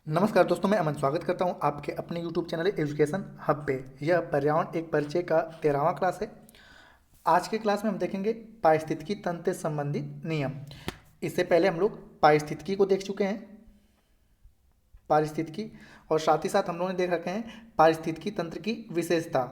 नमस्कार दोस्तों, मैं अमन स्वागत करता हूं आपके अपने YouTube चैनल एजुकेशन हब पे। यह पर्यावरण एक परिचय का 13वां क्लास है। आज के क्लास में हम देखेंगे पारिस्थितिकी तंत्र से संबंधित नियम। इससे पहले हम लोग पारिस्थितिकी को देख चुके हैं, पारिस्थितिकी, और साथ ही साथ हम लोगों ने देख रखे हैं पारिस्थितिकी तंत्र की विशेषता।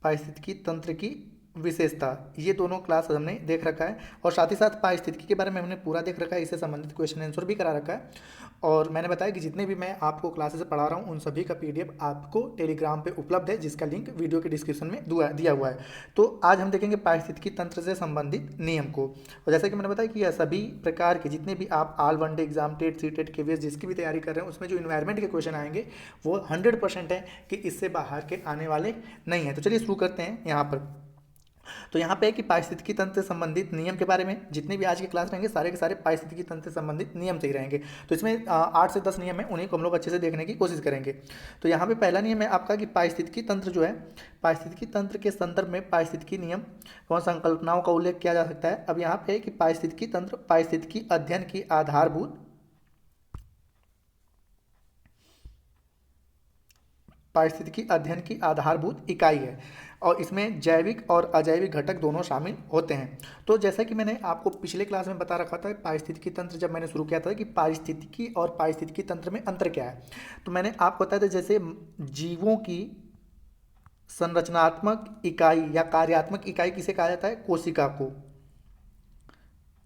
पारिस्थितिकी तंत्र की विशेषता, ये दोनों क्लास हमने देख रखा है, और साथ ही साथ पारिस्थितिकी के बारे में हमने पूरा देख रखा है। इससे संबंधित क्वेश्चन आंसर भी करा रखा है। और मैंने बताया कि जितने भी मैं आपको क्लासेस पढ़ा रहा हूँ उन सभी का PDF आपको टेलीग्राम पे उपलब्ध है, जिसका लिंक वीडियो के डिस्क्रिप्शन में दिया हुआ है। तो आज हम देखेंगे पारिस्थितिकी तंत्र से संबंधित नियम को। और जैसा कि मैंने बताया कि यह सभी प्रकार के जितने भी आप all one day exam, TET, CTET, KVS जिसकी भी तैयारी कर रहे हैं उसमें जो इन्वायरमेंट के क्वेश्चन आएंगे वो 100% है कि इससे बाहर के आने वाले नहीं है। तो चलिए शुरू करते हैं यहाँ पर। तो यहाँ पे है कि पारिस्थितिकी तंत्र से संबंधित नियम के बारे में जितने भी आज के क्लास रहेंगे सारे के सारे पारिस्थितिकी तंत्र से संबंधित नियम से ही रहेंगे। तो इसमें 8 से 10 नियम है, उन्हीं को हम लोग अच्छे से देखने की कोशिश करेंगे। तो यहाँ पे पहला नियम है आपका कि पारिस्थितिकी तंत्र जो है, पारिस्थितिकी तंत्र के संदर्भ में पारिस्थितिकी नियम कौन संकल्पनाओं का उल्लेख किया जा सकता है। अब यहाँ पे है कि पारिस्थितिकी तंत्र पारिस्थितिकी अध्ययन की आधारभूत, पारिस्थितिकी अध्ययन की आधारभूत इकाई है, और इसमें जैविक और अजैविक घटक दोनों शामिल होते हैं। तो जैसा कि मैंने आपको पिछले क्लास में बता रखा था, पारिस्थितिकी तंत्र जब मैंने शुरू किया था कि पारिस्थितिकी और पारिस्थितिकी तंत्र में अंतर क्या है, तो मैंने आपको बताया था जैसे जीवों की संरचनात्मक इकाई या कार्यात्मक इकाई किसे कहा जाता है, कोशिका को।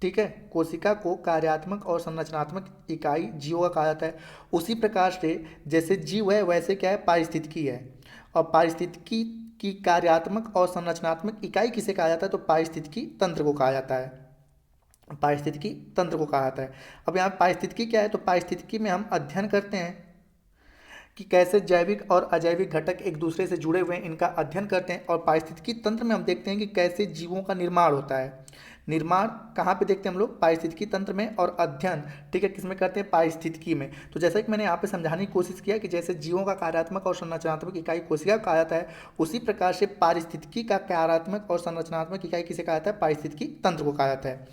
ठीक है, कोशिका को कार्यात्मक और संरचनात्मक इकाई जीवों का कहा जाता है। उसी प्रकार से जैसे जीव है वैसे क्या है, पारिस्थितिकी है। और पारिस्थितिकी की कार्यात्मक और संरचनात्मक इकाई किसे कहा जाता है, तो पारिस्थितिकी तंत्र को कहा जाता है। पारिस्थितिकी तंत्र को कहा जाता है। अब यहाँ पारिस्थितिकी क्या है, तो पारिस्थितिकी में हम अध्ययन करते हैं कि कैसे जैविक और अजैविक घटक एक दूसरे से जुड़े हुए हैं, इनका अध्ययन करते हैं। और पारिस्थितिकी तंत्र में हम देखते हैं कि कैसे जीवों का निर्माण होता है। निर्माण कहाँ पे देखते हैं हम लोग, पारिस्थितिकी तंत्र में, और अध्ययन ठीक है किसमें करते हैं, पारिस्थितिकी में। तो जैसा कि मैंने यहाँ पे समझाने की कोशिश किया कि जैसे जीवों का कार्यात्मक और संरचनात्मक इकाई कोशिका कहा जाता है, उसी प्रकार से पारिस्थितिकी का कार्यात्मक और संरचनात्मक इकाई किसे कहा जाता है, पारिस्थितिकी तंत्र को कहा जाता है।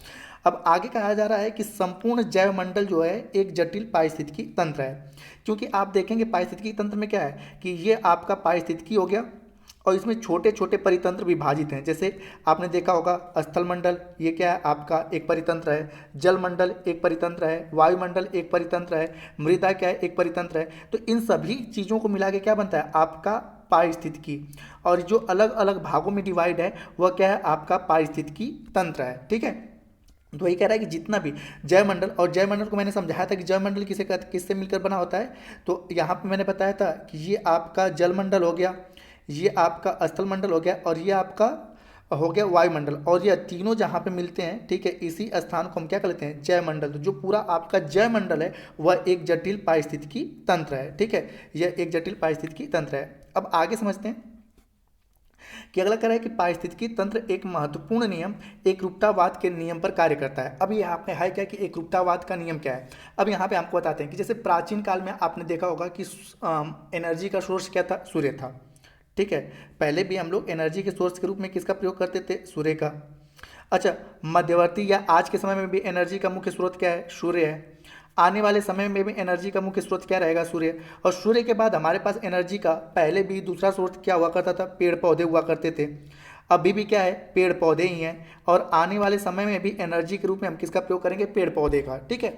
अब आगे कहा जा रहा है कि संपूर्ण जैव मंडल जो है एक जटिल पारिस्थितिकी तंत्र है। क्योंकि आप देखेंगे पारिस्थितिकी तंत्र में क्या है कि ये आपका पारिस्थितिकी हो गया, और इसमें छोटे छोटे परितंत्र विभाजित हैं। जैसे आपने देखा होगा स्थल मंडल, ये क्या है आपका एक परितंत्र है, जल मंडल एक परितंत्र है, वायुमंडल एक परितंत्र है, मृदा क्या है एक परितंत्र है। तो इन सभी चीज़ों को मिला के क्या बनता है आपका पारिस्थितिकी। और जो अलग अलग भागों में डिवाइड है वह क्या है आपका पारिस्थितिकी तंत्र है। ठीक है, तो वही कह रहा है कि जितना भी जयमंडल, और जयमंडल को मैंने समझाया था कि जयमंडल किससे मिलकर बना होता है। तो यहाँ पे मैंने बताया था कि ये आपका जलमंडल हो गया, ये आपका स्थल मंडल हो गया, और ये आपका हो गया वायुमंडल। और ये तीनों जहाँ पे मिलते हैं ठीक है, इसी स्थान को हम क्या कर लेते हैं, जयमंडल। तो जो पूरा आपका जयमंडल है वह एक जटिल पारिस्थितिकी तंत्र है। ठीक है, यह एक जटिल पारिस्थितिकी तंत्र है। अब आगे समझते हैं कि अगला कह रहा है कि पारिस्थितिकी तंत्र एक महत्वपूर्ण नियम एकरूपतावाद के नियम पर कार्य करता है। अब यहाँ पे है क्या कि एकरूपतावाद का नियम क्या है। अब यहाँ पे आपको बताते हैं कि जैसे प्राचीन काल में आपने देखा होगा कि एनर्जी का सोर्स क्या था, सूर्य था। ठीक है, पहले भी हम लोग एनर्जी के सोर्स के रूप में किसका प्रयोग करते थे, सूर्य का। अच्छा, मध्यवर्ती या आज के समय में भी एनर्जी का मुख्य स्रोत क्या है, सूर्य है। आने वाले समय में भी एनर्जी का मुख्य स्रोत क्या रहेगा, सूर्य। और सूर्य के बाद हमारे पास एनर्जी का पहले भी दूसरा स्रोत क्या हुआ करता था, पेड़ पौधे हुआ करते थे। अभी भी क्या है, पेड़ पौधे ही हैं। और आने वाले समय में भी एनर्जी के रूप में हम किसका प्रयोग करेंगे, पेड़ पौधे का। ठीक है,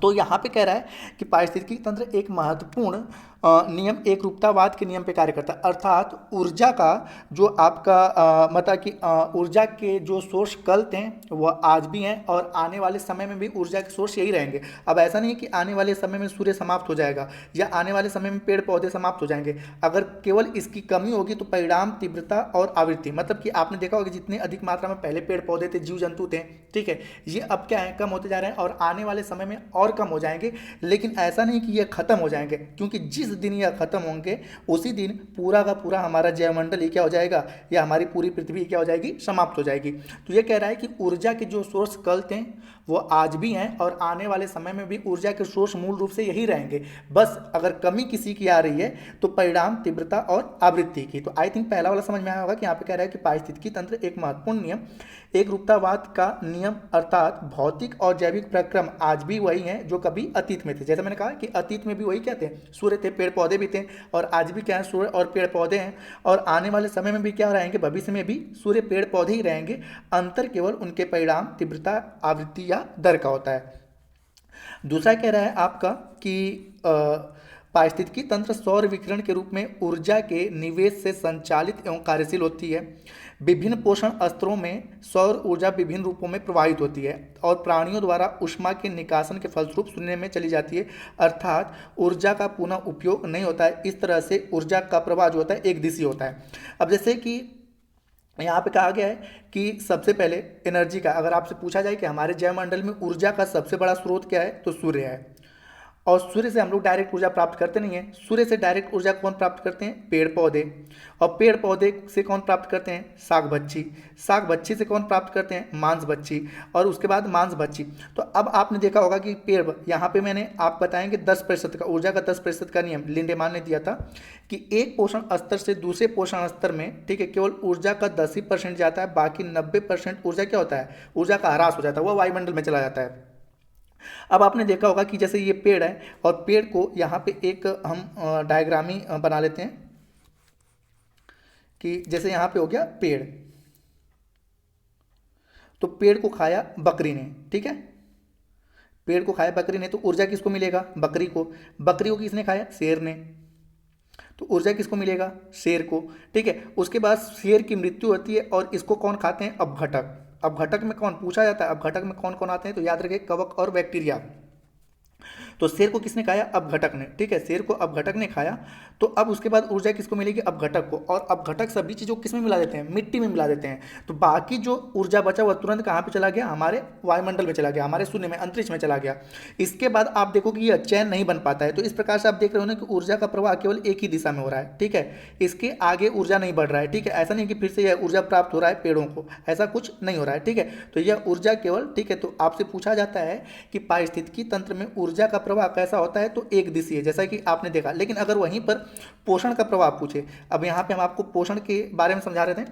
तो यहाँ पे कह रहा है कि पारिस्थितिकी तंत्र एक महत्वपूर्ण नियम एकरूपतावाद के नियम पे कार्य करता है। अर्थात ऊर्जा का जो आपका मतलब कि ऊर्जा के जो सोर्स कल थे वह आज भी हैं, और आने वाले समय में भी ऊर्जा के सोर्स यही रहेंगे। अब ऐसा नहीं है कि आने वाले समय में सूर्य समाप्त हो जाएगा या आने वाले समय में पेड़ पौधे समाप्त हो जाएंगे। अगर केवल इसकी कमी होगी तो परिणाम, तीव्रता और आवृत्ति, मतलब कि आपने देखा होगा जितनी अधिक मात्रा में पहले पेड़ पौधे थे, जीव जंतु थे, ठीक है, ये अब क्या है, कम होते जा रहे हैं, और आने वाले समय में और कम हो जाएंगे। लेकिन ऐसा नहीं कि ये खत्म हो जाएंगे, क्योंकि जिस जिस दिन यह खत्म होंगे उसी दिन पूरा का पूरा हमारा जयमंडल ही क्या हो जाएगा, या हमारी पूरी पृथ्वी क्या हो जाएगी, समाप्त हो जाएगी। तो ये कह रहा है कि ऊर्जा के जो सोर्स कल थे वो आज भी हैं और आने वाले समय में भी ऊर्जा के सोर्स मूल रूप से यही रहेंगे। बस अगर कमी किसी की आ रही है तो परिणाम, तीव्रता और आवृत्ति की। तो आई थिंक पहला वाला समझ में आया होगा कि यहाँ पे कह रहा है कि पारिस्थितिकी तंत्र एक महत्वपूर्ण नियम, एक रूपतावाद का नियम, अर्थात भौतिक और जैविक प्रक्रम आज भी वही हैं जो कभी अतीत में थे। जैसे मैंने कहा कि अतीत में भी वही क्या थे, सूर्य थे, पेड़ पौधे भी थे, और आज भी क्या है, सूर्य और पेड़ पौधे हैं, और आने वाले समय में भी क्या रहेंगे, भविष्य में भी सूर्य पेड़ पौधे ही रहेंगे। अंतर केवल उनके परिणाम, तीव्रता, आवृत्ति या दर का होता है। दूसरा कह रहा है आपका कि पारिस्थितिकी तंत्र सौर विकिरण के रूप में ऊर्जा के निवेश से संचालित एवं कार्यशील होती है। विभिन्न पोषण स्तरों में सौर ऊर्जा विभिन्न रूपों में प्रवाहित होती है और प्राणियों द्वारा ऊष्मा के निकासन के फलस्वरूप शून्य में चली जाती है, अर्थात ऊर्जा का पुनः उपयोग नहीं होता है। इस तरह से ऊर्जा का प्रवाह जो होता है एक दिशीय होता है। अब जैसे कि यहाँ पे कहा गया है कि सबसे पहले एनर्जी का, अगर आपसे पूछा जाए कि हमारे जयमंडल में ऊर्जा का सबसे बड़ा स्रोत क्या है, तो सूर्य है। और सूर्य से हम लोग डायरेक्ट ऊर्जा प्राप्त करते नहीं हैं। सूर्य से डायरेक्ट ऊर्जा कौन प्राप्त करते हैं, पेड़ पौधे। और पेड़ पौधे से कौन प्राप्त करते हैं, साग बच्ची। साग बच्ची से कौन प्राप्त करते हैं, मांस बच्ची। और उसके बाद मांस बच्ची। तो अब आपने देखा होगा कि पेड़, यहाँ पे मैंने आप बताएंगे 10% का, ऊर्जा का 10% का नियम लिंडेमान ने दिया था कि एक पोषण स्तर से दूसरे पोषण स्तर में, ठीक है, केवल ऊर्जा का 10% जाता है, बाकी 90% ऊर्जा क्या होता है, ऊर्जा का ह्रास हो जाता है, वो वायुमंडल में चला जाता है। अब आपने देखा होगा कि जैसे ये पेड़ है और पेड़ को यहाँ पे एक हम डायग्राम ही बना लेते हैं कि जैसे यहाँ पे हो गया पेड़, तो पेड़ को खाया बकरी ने, ठीक है, पेड़ को खाया बकरी ने, तो ऊर्जा किसको मिलेगा, बकरी को। बकरी को किसने खाया, शेर ने, तो ऊर्जा किसको मिलेगा, शेर को, ठीक है। उसके बाद शेर की मृत्यु होती है और इसको कौन खाते हैं, अपघटक। अपघटक में कौन पूछा जाता है, अपघटक में कौन कौन आते हैं, तो याद रखिए कवक और बैक्टीरिया। तो शेर को किसने खाया, अपघटक ने, ठीक है, शेर को अपघटक ने खाया। तो अब उसके बाद ऊर्जा किसको मिलेगी, अपघटक को। और अपघटक सभी चीज़ों को किसमें मिला देते हैं, मिट्टी में मिला देते हैं। तो बाकी जो ऊर्जा बचा वह तुरंत कहाँ पे चला गया, हमारे वायुमंडल में चला गया, हमारे शून्य में, अंतरिक्ष में चला गया। इसके बाद आप देखो कि यह चैन नहीं बन पाता है। तो इस प्रकार से आप देख रहे हो ना कि ऊर्जा का प्रवाह केवल एक ही दिशा में हो रहा है, ठीक है, इसके आगे ऊर्जा नहीं बढ़ रहा है, ठीक है। ऐसा नहीं कि फिर से यह ऊर्जा प्राप्त हो रहा है पेड़ों को, ऐसा कुछ नहीं हो रहा है, ठीक है। तो यह ऊर्जा केवल, ठीक है, तो आपसे पूछा जाता है कि पारिस्थितिकी तंत्र में ऊर्जा का प्रवाह कैसा होता है, तो एक दिशीय, जैसा कि आपने देखा। लेकिन अगर वहीं पर पोषण का प्रभाव पूछे, अब यहां पे हम आपको पोषण के बारे में समझा रहे थे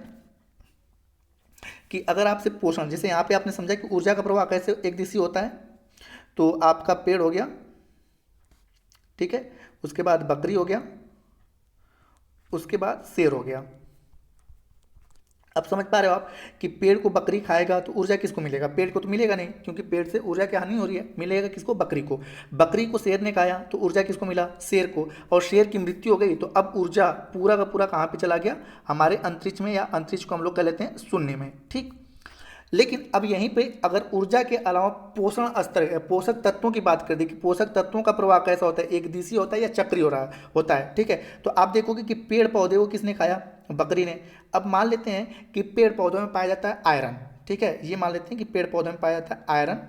कि अगर आपसे पोषण, जैसे यहां पे आपने समझा कि ऊर्जा का प्रवाह कैसे एक दिशीय होता है, तो आपका पेड़ हो गया, ठीक है, उसके बाद बकरी हो गया, उसके बाद शेर हो गया। अब समझ पा रहे हो आप कि पेड़ को बकरी खाएगा तो ऊर्जा किसको मिलेगा, पेड़ को तो मिलेगा नहीं, क्योंकि पेड़ से ऊर्जा की हानि हो रही है, मिलेगा किसको, बकरी को। बकरी को शेर ने खाया तो ऊर्जा किसको मिला, शेर को। और शेर की मृत्यु हो गई तो अब ऊर्जा पूरा का पूरा कहाँ पे चला गया, हमारे अंतरिक्ष में, या अंतरिक्ष को हम लोग कह लेते हैं शून्य में, ठीक। लेकिन अब यहीं पे अगर ऊर्जा के अलावा पोषण स्तर, पोषक तत्वों की बात कर दी कि पोषक तत्वों का प्रवाह कैसा होता है, एक दिशीय होता है या चक्रीय हो रहा होता है, ठीक है। तो आप देखोगे कि पेड़ पौधे को किसने खाया, बकरी ने। अब मान लेते हैं कि पेड़ पौधों में पाया जाता है आयरन, ठीक है, ये मान लेते हैं कि पेड़ पौधों में पाया जाता है आयरन।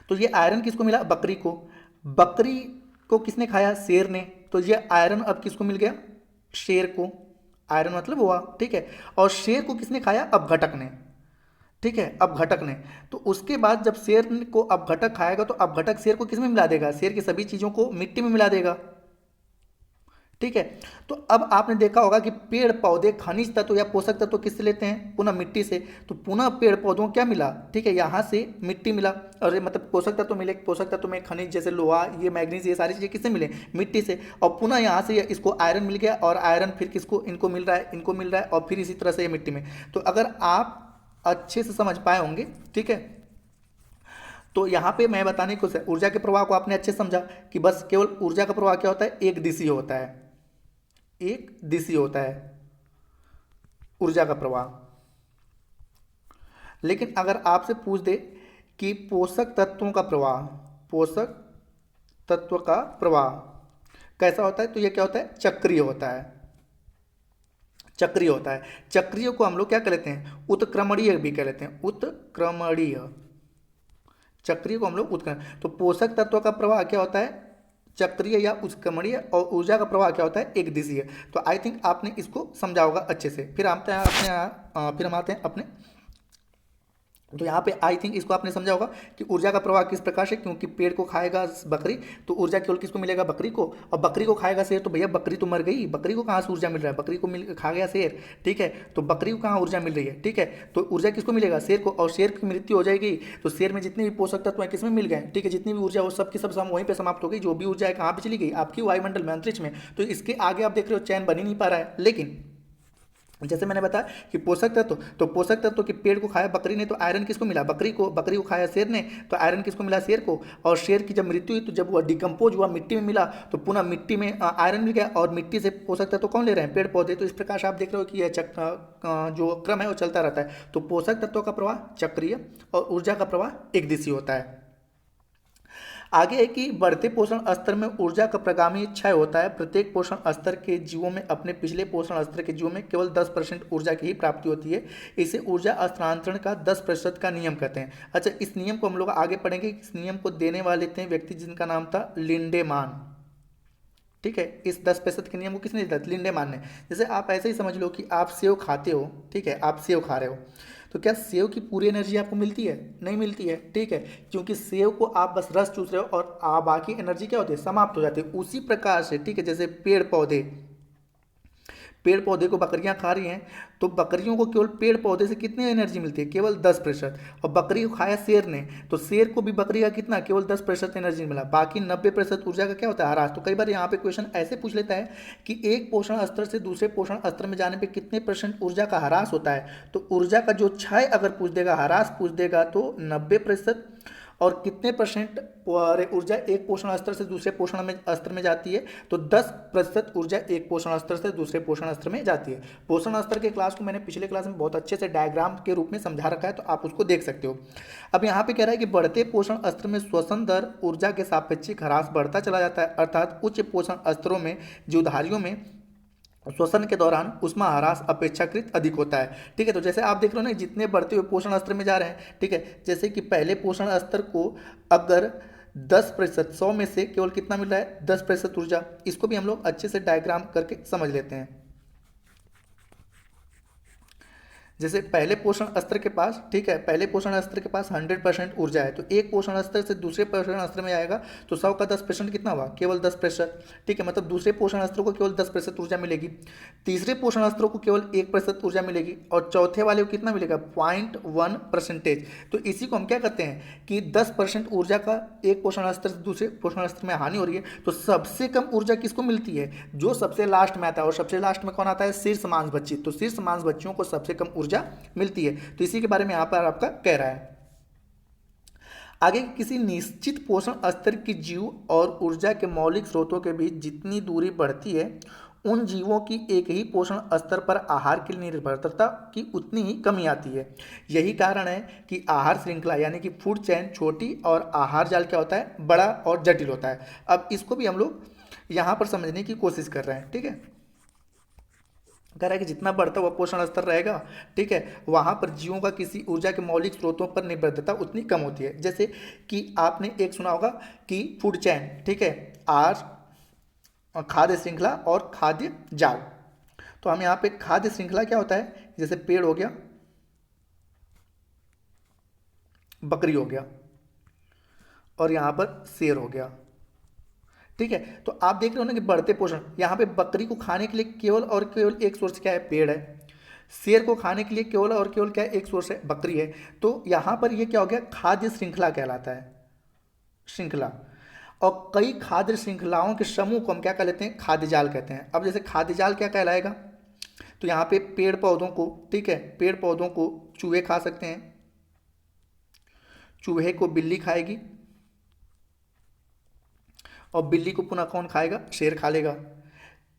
तो ये आयरन किसको मिला, बकरी को। बकरी को किसने खाया, शेर ने। तो ये आयरन अब किसको मिल गया, शेर को। आयरन मतलब हुआ, ठीक है। और शेर को किसने खाया, अपघटक ने, ठीक है, अपघटक ने। तो उसके बाद जब शेर को अपघटक खाएगा तो अपघटक शेर को किसमें मिला देगा, शेर की सभी चीज़ों को मिट्टी में मिला देगा, ठीक है। तो अब आपने देखा होगा कि पेड़ पौधे खनिज तत्व या पोषक तत्व किससे लेते हैं, पुनः मिट्टी से। तो पुनः पेड़ पौधों क्या मिला, ठीक है, यहाँ से मिट्टी मिला, और मतलब पोषक तत्व मिले, पोषक तत्व में खनिज जैसे लोहा, ये मैग्नीज, ये सारी चीज़ें किससे मिले, मिट्टी से। और पुनः यहाँ से इसको आयरन मिल गया, और आयरन फिर किसको, इनको मिल रहा है, इनको मिल रहा है, और फिर इसी तरह से ये मिट्टी में। तो अगर आप अच्छे से समझ पाए होंगे, ठीक है, तो यहाँ पे मैं बताने की कोशिश, ऊर्जा के प्रवाह को आपने अच्छे से समझा कि बस केवल ऊर्जा का प्रवाह क्या होता है, एक दिशीय होता है, एक दिशीय होता है ऊर्जा का प्रवाह। लेकिन अगर आपसे पूछ दे कि पोषक तत्वों का प्रवाह, पोषक तत्व का प्रवाह कैसा होता है, तो यह क्या होता है, चक्रीय होता है, चक्रीय होता है। चक्रीय को हम लोग क्या कह लेते हैं, उत्क्रमणीय भी कह लेते हैं, उत्क्रमणीय। चक्रीय को हम लोग उत्क्रमण। तो पोषक तत्व का प्रवाह क्या होता है, चक्रीय या उत्क्रमणीय, और ऊर्जा का प्रवाह क्या होता है, एक दिशीय। तो आई थिंक आपने इसको समझा होगा अच्छे से। फिर आते हैं फिर हम आते हैं अपने, तो यहाँ पे आई थिंक इसको आपने समझा होगा कि ऊर्जा का प्रवाह किस प्रकार से, क्योंकि पेड़ को खाएगा बकरी तो ऊर्जा केवल किसको मिलेगा, बकरी को, और बकरी को खाएगा शेर तो भैया बकरी तो मर गई, बकरी को कहाँ से ऊर्जा मिल रहा है, बकरी को खा गया शेर, ठीक है, तो बकरी को कहाँ ऊर्जा मिल रही है, ठीक है, तो ऊर्जा किसको मिलेगा, शेर को, और शेर की मृत्यु हो जाएगी तो शेर में जितने भी पोषक तत्व हैं किसमें मिल गए, ठीक है, जितनी भी ऊर्जा वो सब की सब वहीं पर समाप्त हो गई, जो भी ऊर्जा है कहाँ पर चली गई, आपकी वायुमंडल में, अंतरिक्ष में। तो इसके आगे आप देख रहे हो चैन बन ही नहीं पा रहा है। लेकिन जैसे मैंने बताया कि पोषक तत्व, तो पोषक तत्व के पेड़ को खाया बकरी ने तो आयरन किसको मिला, बकरी को खाया शेर ने तो आयरन किसको मिला, शेर को, और शेर की जब मृत्यु हुई तो जब वह डिकम्पोज हुआ मिट्टी में मिला तो पुनः मिट्टी में आयरन मिल गया, और मिट्टी से पोषक तत्व कौन ले रहे हैं, पेड़ पौधे। तो इस प्रकार से आप देख रहे हो कि यह जो क्रम है वो चलता रहता है। तो पोषक तत्वों का प्रवाह चक्रीय और ऊर्जा का प्रवाह एक दिशीय होता है। आगे है कि बढ़ते पोषण स्तर में ऊर्जा का प्रगामी क्षय होता है। प्रत्येक पोषण स्तर के जीवों में अपने पिछले पोषण स्तर के जीवों में केवल 10% ऊर्जा की ही प्राप्ति होती है। इसे ऊर्जा स्थानांतरण का 10% का नियम कहते हैं। अच्छा, इस नियम को हम लोग आगे पढ़ेंगे। इस नियम को देने वाले थे व्यक्ति जिनका नाम था लिंडेमान, ठीक है। इस 10% के नियम को किसने दिया था, लिंडेमान ने। जैसे आप ऐसे ही समझ लो कि आप सेव खाते हो, ठीक है, आप सेव खा रहे हो, तो क्या सेव की पूरी एनर्जी आपको मिलती है, नहीं मिलती है, ठीक है, क्योंकि सेव को आप बस रस चूस रहे हो और बाकी एनर्जी क्या होती है, समाप्त हो जाती है। उसी प्रकार से, ठीक है, जैसे पेड़ पौधे को बकरियां खा रही हैं तो बकरियों को केवल पेड़ पौधे से कितनी एनर्जी मिलती है, केवल 10%। और बकरी को खाया शेर ने तो शेर को भी बकरी का कितना, केवल 10% एनर्जी मिला, बाकी 90% ऊर्जा का क्या होता है, ह्रास। तो कई बार यहाँ पे क्वेश्चन ऐसे पूछ लेता है कि एक पोषण स्तर से दूसरे पोषण स्तर में जाने पर कितने % ऊर्जा का ह्रास होता है। तो ऊर्जा का जो क्षय अगर पूछ देगा, ह्रास पूछ देगा तो 90%, और कितने % ऊर्जा एक पोषण स्तर से दूसरे पोषण में स्तर में जाती है, तो 10% ऊर्जा एक पोषण स्तर से दूसरे पोषण स्तर में जाती है। पोषण स्तर के क्लास को मैंने पिछले क्लास में बहुत अच्छे से डायग्राम के रूप में समझा रखा है, तो आप उसको देख सकते हो। अब यहाँ पे कह रहा है कि बढ़ते पोषण स्तर में श्वसन दर ऊर्जा के सापेक्षिक ह्रास बढ़ता चला जाता है, अर्थात उच्च पोषण स्तरों में जीवधारियों में श्वसन के दौरान उष्मा ह्रास अपेक्षाकृत अधिक होता है, ठीक है। तो जैसे आप देख रहे हो ना, जितने बढ़ते हुए पोषण स्तर में जा रहे हैं, ठीक है, जैसे कि पहले पोषण स्तर को अगर 10%, 100 में से केवल कितना मिल रहा है, 10% ऊर्जा। इसको भी हम लोग अच्छे से डायग्राम करके समझ लेते हैं। जैसे पहले पोषण स्तर के पास, ठीक है, पहले पोषण स्तर के पास 100% ऊर्जा है, तो एक पोषण स्तर से दूसरे पोषण स्तर में आएगा तो 100 का 10% कितना हुआ, केवल 10%, ठीक है, मतलब दूसरे पोषण स्तर को केवल 10% ऊर्जा मिलेगी, तीसरे पोषण स्तर को केवल 1% ऊर्जा मिलेगी, और चौथे वाले को कितना मिलेगा, 0.1%। तो इसी को हम क्या कहते हैं कि 10% ऊर्जा का एक पोषण स्तर से दूसरे पोषण स्तर में हानि हो रही है, तो सबसे कम ऊर्जा किसको मिलती है, जो सबसे लास्ट में आता है, और सबसे लास्ट में कौन आता है, शीर्ष मांसभक्षी। तो शीर्ष मांसभक्षियों को सबसे कम ऊर्जा मिलती है। तो इसी के बारे में यहां पर आपका कह रहा है। आगे, किसी निश्चित पोषण स्तर की जीव और ऊर्जा के मौलिक स्रोतों के बीच जितनी दूरी बढ़ती है, उन जीवों की एक ही पोषण स्तर पर आहार की निर्भरता की उतनी ही कमी आती है। यही कारण है कि आहार श्रृंखला यानी कि फूड चेन छोटी और आहार जाल क्या होता है, बड़ा और जटिल होता है। अब इसको भी हम लोग यहां पर समझने की कोशिश कर रहे हैं, ठीक है। कह रहा है कि जितना बढ़ता हुआ पोषण स्तर रहेगा, ठीक है, वहां पर जीवों का किसी ऊर्जा के मौलिक स्रोतों पर निर्भरता उतनी कम होती है। जैसे कि आपने एक सुना होगा कि फूड चैन, ठीक है, खाद्य श्रृंखला और खाद्य जाल। तो हम यहाँ पे खाद्य श्रृंखला क्या होता है, जैसे पेड़ हो गया, बकरी हो गया, और यहाँ पर शेर हो गया, ठीक है। तो आप देख रहे हो ना कि बढ़ते पोषण, यहाँ पे बकरी को खाने के लिए केवल और केवल एक सोर्स क्या है, पेड़ है। शेर को खाने के लिए केवल और केवल क्या है, एक सोर्स है, बकरी है। तो यहाँ पर ये क्या हो गया, खाद्य श्रृंखला कहलाता है, श्रृंखला। और कई खाद्य श्रृंखलाओं के समूह को हम क्या कह लेते हैं, खाद्य जाल कहते हैं। अब जैसे खाद्य जाल क्या कहलाएगा, तो यहाँ पे पेड़ पौधों को, ठीक है, पेड़ पौधों को चूहे खा सकते हैं, चूहे को बिल्ली खाएगी, और बिल्ली को पुनः कौन खाएगा, शेर खा लेगा।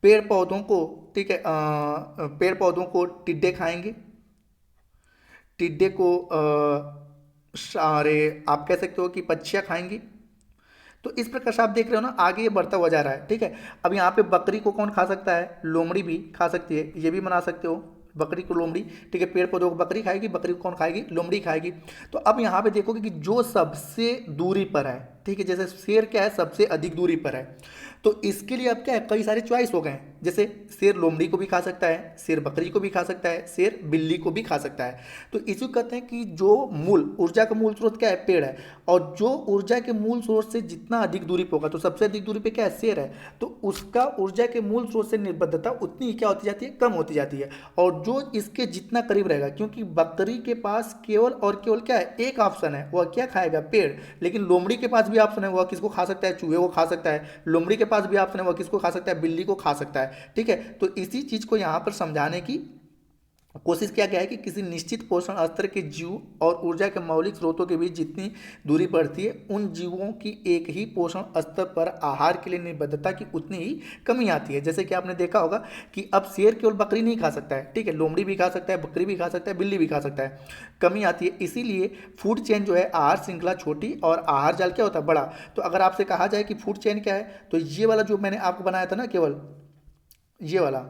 पेड़ पौधों को, ठीक है, पेड़ पौधों को टिड्डे खाएंगे, टिड्डे को सारे आप कह सकते हो कि पक्षियाँ खाएंगी। तो इस प्रकार से आप देख रहे हो ना, आगे ये बढ़ता हुआ जा रहा है, ठीक है। अब यहाँ पे बकरी को कौन खा सकता है, लोमड़ी भी खा सकती है, ये भी बना सकते हो, बकरी को लोमड़ी, ठीक है, पेड़ पौधों को बकरी खाएगी, बकरी को कौन खाएगी, लोमड़ी खाएगी। तो अब यहाँ पे देखोगे कि जो सबसे दूरी पर है, ठीक है, जैसे शेर क्या है, सबसे अधिक दूरी पर है, तो इसके लिए अब क्या है, कई सारे चॉइस हो गए हैं। जैसे शेर लोमड़ी को भी खा सकता है, शेर बकरी को भी खा सकता है, शेर बिल्ली को भी खा सकता है। तो इसी को कहते हैं कि जो मूल ऊर्जा का मूल स्रोत क्या है, पेड़ है, और जो ऊर्जा के मूल स्रोत से जितना अधिक दूरी पर होगा, तो सबसे अधिक दूरी पे क्या है, शेर है, तो उसका ऊर्जा के मूल स्रोत से निर्बद्धता उतनी ही क्या होती जाती है, कम होती जाती है। और जो इसके जितना करीब रहेगा, क्योंकि बकरी के पास केवल और केवल क्या है, एक ऑप्शन है, वह क्या खाएगा, पेड़। लेकिन लोमड़ी के पास भी ऑप्शन है, वह किसको खा सकता है, चूहे को खा सकता है। लोमड़ी के पास भी ऑप्शन है, वह किसको खा सकता है, बिल्ली को खा सकता है, ठीक है। तो इसी चीज को यहां पर समझाने की कोशिश किया गया है कि किसी निश्चित पोषण स्तर के जीव और ऊर्जा के मौलिक स्रोतों के बीच जितनी दूरी पड़ती है, उन जीवों की एक ही पोषण स्तर पर आहार के लिए निबद्धता की उतनी ही कमी आती है। जैसे कि आपने देखा होगा कि अब शेर केवल बकरी नहीं खा सकता है, ठीक है, लोमड़ी भी खा सकता है, बकरी भी खा सकता है, बिल्ली भी खा सकता है, कमी आती है। इसीलिए फूड चेन जो है, आहार श्रृंखला छोटी और आहार जाल क्या होता है, बड़ा। तो अगर आपसे कहा जाए कि फूड चेन क्या है, तो ये वाला जो मैंने आपको बनाया था ना, केवल ये वाला,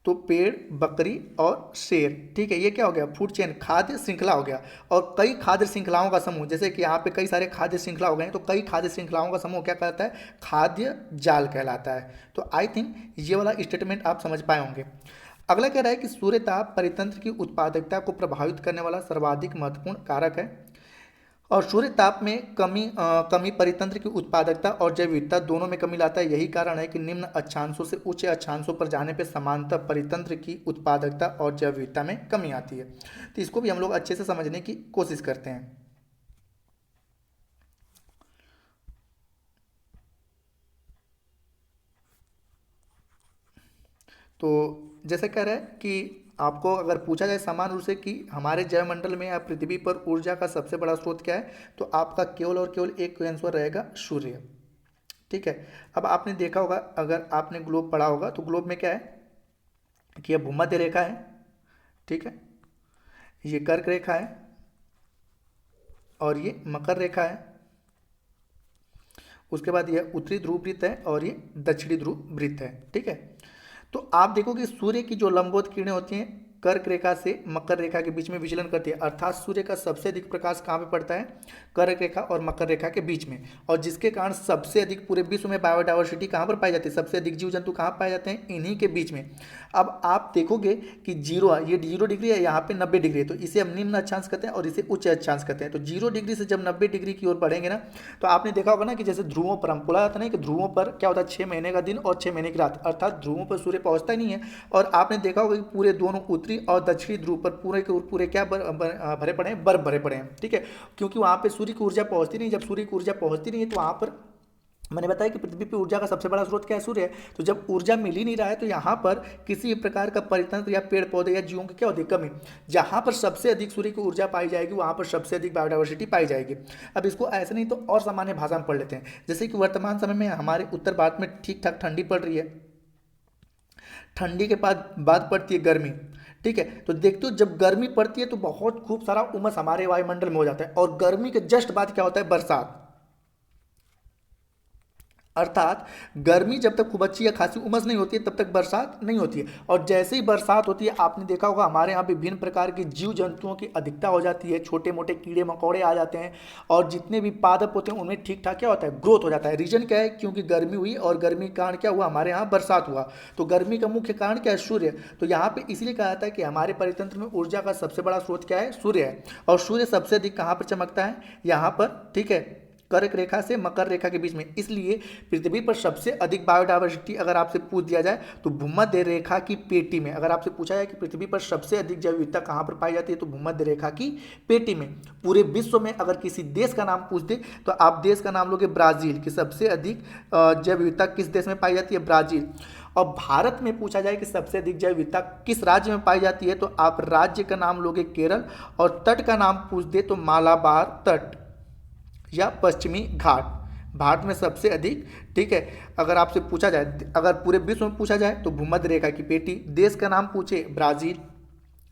तो पेड़, बकरी और शेर, ठीक है, ये क्या हो गया, फूड चेन, खाद्य श्रृंखला हो गया। और कई खाद्य श्रृंखलाओं का समूह, जैसे कि यहाँ पे कई सारे खाद्य श्रृंखला हो गए हैं, तो कई खाद्य श्रृंखलाओं का समूह क्या कहलाता है, खाद्य जाल कहलाता है। तो आई थिंक ये वाला स्टेटमेंट आप समझ पाए होंगे। अगला कह रहा है कि सूर्य ताप परितंत्र की उत्पादकता को प्रभावित करने वाला सर्वाधिक महत्वपूर्ण कारक है, और सूर्य ताप में कमी परितंत्र की उत्पादकता और जैव विविधता दोनों में कमी लाता है। यही कारण है कि निम्न अक्षांशों से उच्च अक्षांशों पर जाने पर समांतर परितंत्र की उत्पादकता और जैव विविधता में कमी आती है। तो इसको भी हम लोग अच्छे से समझने की कोशिश करते हैं। तो जैसे कह रहा है कि आपको अगर पूछा जाए समान रूप से कि हमारे जयमंडल में या पृथ्वी पर ऊर्जा का सबसे बड़ा स्रोत क्या है, तो आपका केवल और केवल एक आंसर रहेगा, सूर्य, ठीक है। अब आपने देखा होगा, अगर आपने ग्लोब पढ़ा होगा, तो ग्लोब में क्या है कि यह भूमध्य रेखा है, ठीक है, ये कर्क रेखा है, और ये मकर रेखा है, उसके बाद यह उत्तरी ध्रुव वृत्त है, और ये दक्षिणी ध्रुव वृत्त है, ठीक है। तो आप देखोगे सूर्य की जो लंबवत किरणें होती हैं, कर्क रेखा से मकर रेखा के बीच में विचलन करती है, अर्थात सूर्य का सबसे अधिक प्रकाश कहाँ पे पड़ता है, कर्क रेखा और मकर रेखा के बीच में, और जिसके कारण सबसे अधिक पूरे विश्व में बायोडाइवर्सिटी कहाँ पर पाई जाती है, सबसे अधिक जीव जंतु कहाँ पाए जाते हैं, इन्हीं के बीच में। अब आप देखोगे कि जीरो है, ये 0 डिग्री है, यहाँ पे 90 डिग्री है, तो इसे हम निम्न अक्षांश कहते हैं और इसे उच्च अक्षांश कहते हैं। तो 0 डिग्री से जब 90 डिग्री की ओर बढ़ेंगे ना, तो आपने देखा होगा ना कि जैसे ध्रुवों पर हम बोला जाता है ना कि ध्रुवों पर क्या होता है, 6 महीने का दिन और 6 महीने की रात, अर्थात ध्रुवों पर सूर्य पहुंचता ही नहीं है। और आपने देखा होगा कि पूरे दोनों उत्तरी और दक्षिणी ध्रुव पर पूरे के पूरे क्या भरे पड़े हैं, बर्फ भरे पड़े हैं, ठीक है, क्योंकि वहां पे सूर्य की ऊर्जा पहुंचती नहीं। जब सूर्य की ऊर्जा पहुंचती नहीं है, तो वहां पर मैंने बताया कि पृथ्वी पर ऊर्जा का सबसे बड़ा स्रोत क्या है, सूर्य है। तो जब ऊर्जा मिल ही नहीं रहा है, तो यहाँ पर किसी प्रकार का परितंत्र या पेड़ पौधे या जीवों की क्या होती है, कमी। जहाँ पर सबसे अधिक सूर्य की ऊर्जा पाई जाएगी, वहाँ पर सबसे अधिक बायोडाइवर्सिटी पाई जाएगी। अब इसको ऐसे नहीं तो और सामान्य भाषा में पढ़ लेते हैं। जैसे कि वर्तमान समय में हमारे उत्तर भारत में ठीक ठाक ठंडी पड़ रही है, ठंडी के बाद पड़ती है गर्मी, ठीक है। तो देखते हो जब गर्मी पड़ती है तो बहुत खूब सारा उमस हमारे वायुमंडल में हो जाता है, और गर्मी के जस्ट बाद क्या होता है, बरसात। अर्थात गर्मी जब तक खूब अच्छी या खासी उमस नहीं होती है, तब तक बरसात नहीं होती है। और जैसे ही बरसात होती है, आपने देखा होगा हमारे यहाँ विभिन्न प्रकार के जीव जंतुओं की अधिकता हो जाती है, छोटे मोटे कीड़े मकोड़े आ जाते हैं, और जितने भी पादप होते हैं उनमें ठीक ठाक क्या होता है, ग्रोथ हो जाता है। रीजन क्या है, क्योंकि गर्मी हुई, और गर्मी के कारण क्या हुआ, हमारे यहाँ बरसात हुआ। तो गर्मी का मुख्य कारण क्या है, सूर्य। तो यहाँ पे इसलिए कहा जाता है कि हमारे परितंत्र में ऊर्जा का सबसे बड़ा स्रोत क्या है, सूर्य है। और सूर्य सबसे अधिक कहाँ पर चमकता है, यहाँ पर, ठीक है, कर्क रेखा से मकर रेखा के बीच में। इसलिए पृथ्वी पर सबसे अधिक बायोडाइवर्सिटी अगर आपसे पूछ दिया जाए, तो भूमध्य रेखा की पेटी में। अगर आपसे पूछा जाए कि पृथ्वी पर सबसे अधिक जैव विविधता कहाँ पर पाई जाती है, तो भूमध्य रेखा की पेटी में। पूरे विश्व में अगर किसी देश का नाम पूछ दे, तो आप देश का नाम लोगे ब्राजील, कि सबसे अधिक जैव विविधता किस देश में पाई जाती है, ब्राजील। और भारत में पूछा जाए कि सबसे अधिक जैव विविधता किस राज्य में पाई जाती है, तो आप राज्य का नाम लोगे केरल, और तट का नाम पूछ दे तो मालाबार तट या पश्चिमी घाट, भारत में सबसे अधिक, ठीक है। अगर आपसे पूछा जाए, अगर पूरे विश्व में पूछा जाए, तो भूमध्य रेखा की पेटी। देश का नाम पूछे, ब्राजील।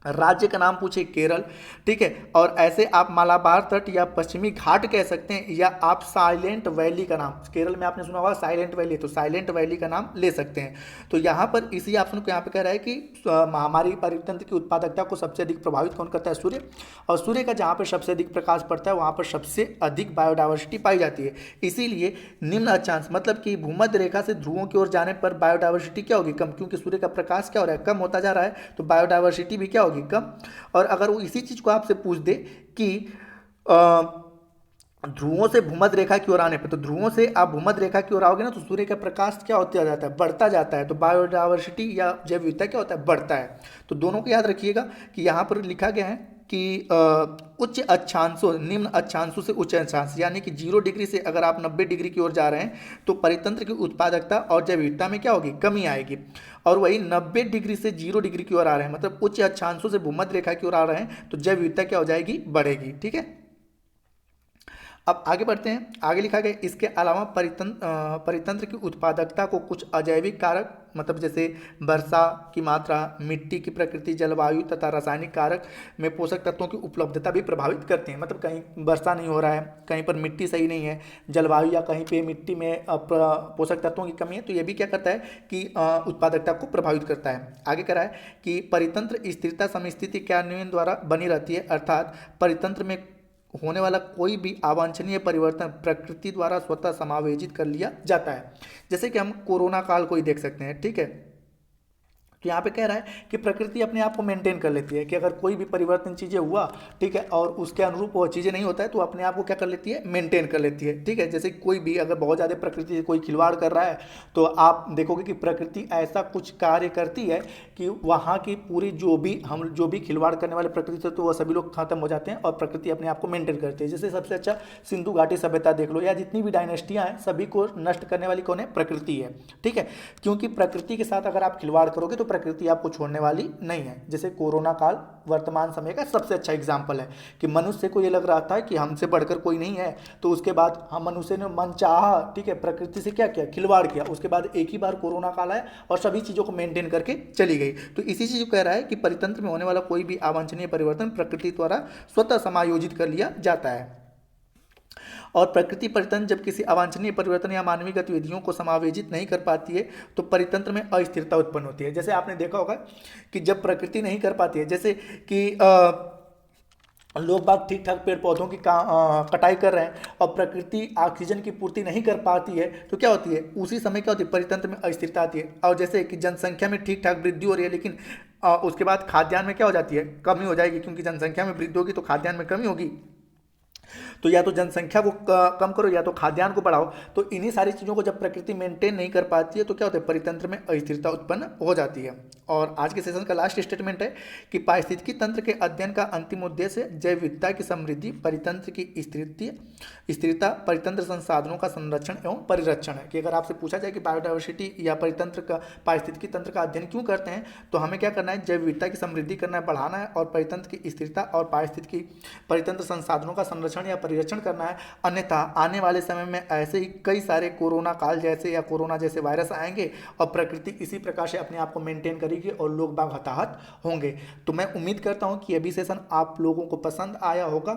राज्य का नाम पूछे केरल, ठीक है, और ऐसे आप मालाबार तट या पश्चिमी घाट कह सकते हैं, या आप साइलेंट वैली का नाम, केरल में आपने सुना होगा साइलेंट वैली, तो साइलेंट वैली का नाम ले सकते हैं। तो यहाँ पर इसी ऑप्शन को यहाँ पे कह रहा है कि हमारी परितंत्र की उत्पादकता को सबसे अधिक प्रभावित कौन करता है? सूर्य। और सूर्य का जहाँ पर सबसे अधिक प्रकाश पड़ता है वहाँ पर सबसे अधिक बायोडाइवर्सिटी पाई जाती है। इसीलिए निम्न अक्षांश मतलब कि भूमध्य रेखा से ध्रुवों की ओर जाने पर बायोडाइवर्सिटी क्या होगी? कम, क्योंकि सूर्य का प्रकाश क्या हो रहा है? कम होता जा रहा है, तो बायोडाइवर्सिटी भी क्या होगी? कम। और अगर वो इसी चीज को आपसे पूछ दे कि ध्रुवों से भूमध्य रेखा की ओर आने पर, तो ध्रुवों से आप भूमध्य रेखा की ओर आओगे ना, तो सूर्य का प्रकाश क्या होता जाता है? बढ़ता जाता है, तो बायोडाइवर्सिटी या जैव विविधता क्या होता है? बढ़ता है। तो दोनों को याद रखिएगा कि यहाँ पर लिखा गया है कि उच्च अक्षांशों, निम्न अक्षांशों से उच्च अक्षांश, यानी कि 0 डिग्री से अगर आप 90 डिग्री की ओर जा रहे हैं तो परितंत्र की उत्पादकता और जैव विविधता में क्या होगी? कमी आएगी। और वही 90 डिग्री से 0 डिग्री की ओर आ रहे हैं, मतलब उच्च अक्षांशों से भूमध्य रेखा की ओर आ रहे हैं, तो जैव विविधता क्या हो जाएगी? बढ़ेगी। ठीक है, अब आगे बढ़ते हैं। आगे लिखा गया इसके अलावा परितंत्र की उत्पादकता को कुछ अजैविक कारक, मतलब जैसे वर्षा की मात्रा, मिट्टी की प्रकृति, जलवायु तथा रासायनिक कारक में पोषक तत्वों की उपलब्धता भी प्रभावित करते हैं। मतलब कहीं वर्षा नहीं हो रहा है, कहीं पर मिट्टी सही नहीं है, जलवायु या कहीं पे मिट्टी में पोषक तत्वों की कमी है, तो ये भी क्या करता है कि उत्पादकता को प्रभावित करता है। आगे कह रहा है कि परितंत्र स्थिरता समस्थिति कार्यान्वयन द्वारा बनी रहती है, अर्थात परितंत्र में होने वाला कोई भी अवांछनीय परिवर्तन प्रकृति द्वारा स्वतः समायोजित कर लिया जाता है। जैसे कि हम कोरोना काल को ही देख सकते हैं, ठीक है, तो यहाँ पे कह रहा है कि प्रकृति अपने आप को मेंटेन कर लेती है, कि अगर कोई भी परिवर्तन चीज़ें हुआ, ठीक है, और उसके अनुरूप वो चीज़ें नहीं होता है, तो अपने आप को क्या कर लेती है? मेंटेन कर लेती है। ठीक है, जैसे कोई भी अगर बहुत ज़्यादा प्रकृति से कोई खिलवाड़ कर रहा है, तो आप देखोगे कि प्रकृति ऐसा कुछ कार्य करती है कि वहाँ की पूरी जो भी खिलवाड़ करने वाले प्रकृति से, तो वह सभी लोग खत्म हो जाते हैं और प्रकृति अपने आप को मेंटेन करती है। जैसे सबसे अच्छा सिंधु घाटी सभ्यता देख लो, या जितनी भी डायनेस्टियाँ हैं, सभी को नष्ट करने वाली कौन है? प्रकृति है। ठीक है, क्योंकि प्रकृति के साथ अगर आप खिलवाड़ करोगे तो प्रकृति आपको छोड़ने वाली नहीं है। जैसे कोरोना काल वर्तमान समय का सबसे अच्छा एग्जाम्पल है कि मनुष्य को ये लग रहा था कि हमसे बढ़कर कोई नहीं है, तो उसके बाद हम मनुष्य ने मन चाहा, ठीक है, प्रकृति से क्या किया? खिलवाड़ किया। उसके बाद एक ही बार कोरोना काल आया और सभी चीज़ों को मेंटेन करके चली गई। तो इसी चीज़ को कह रहा है कि परितंत्र में होने वाला कोई भी अवांछनीय परिवर्तन प्रकृति द्वारा स्वतः समायोजित कर लिया जाता है। और प्रकृति परितंत्र जब किसी अवांछनीय परिवर्तन या मानवीय गतिविधियों को समायोजित नहीं कर पाती है, तो परितंत्र में अस्थिरता उत्पन्न होती है। जैसे आपने देखा होगा कि जब प्रकृति नहीं कर पाती है, जैसे कि लोग बाग ठीक ठाक पेड़ पौधों की कटाई कर रहे हैं और प्रकृति ऑक्सीजन की पूर्ति नहीं कर पाती है, तो क्या होती है? उसी समय क्या होती है? परितंत्र में अस्थिरता आती है। और जैसे कि जनसंख्या में ठीक ठाक वृद्धि हो रही है, लेकिन उसके बाद खाद्यान्न में क्या हो जाती है? कमी हो जाएगी, क्योंकि जनसंख्या में वृद्धि होगी तो खाद्यान्न में कमी होगी। तो या तो जनसंख्या को कम करो या तो खाद्यान्न को बढ़ाओ। तो इन्हीं सारी चीज़ों को जब प्रकृति मेंटेन नहीं कर पाती है, तो क्या होता है? परितंत्र में अस्थिरता उत्पन्न हो जाती है। और आज के सेशन का लास्ट स्टेटमेंट है कि पारिस्थितिकी तंत्र के अध्ययन का अंतिम उद्देश्य जैव विविधता की समृद्धि, परितंत्र की स्थिरता, परितंत्र संसाधनों का संरक्षण एवं परिरक्षण है। कि अगर आपसे पूछा जाए कि बायोडाइवर्सिटी या परितंत्र का, पारिस्थितिकी तंत्र का अध्ययन क्यों करते हैं, तो हमें क्या करना है? जैव विविधता की समृद्धि करना है, बढ़ाना है, और परितंत्र की स्थिरता और परितंत्र संसाधनों का संरक्षण या परिरक्षण करना है। अन्यथा आने वाले समय में ऐसे ही कई सारे कोरोना काल जैसे या कोरोना जैसे वायरस आएंगे और प्रकृति इसी प्रकार से अपने आप को मेंटेन करेगी और लोग बाग हताहत होंगे। तो मैं उम्मीद करता हूं कि ये भी सेशन आप लोगों को पसंद आया होगा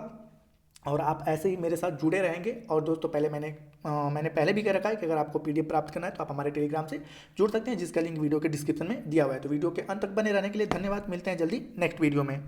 और आप ऐसे ही मेरे साथ जुड़े रहेंगे। और दोस्तों, मैंने पहले भी कह रखा है कि अगर आपको पीडीएफ प्राप्त करना है तो आप हमारे टेलीग्राम से जुड़ सकते हैं, जिसका लिंक वीडियो के डिस्क्रिप्शन में दिया हुआ है। तो वीडियो के अंत तक बने रहने के लिए धन्यवाद। मिलते हैं जल्दी नेक्स्ट वीडियो में।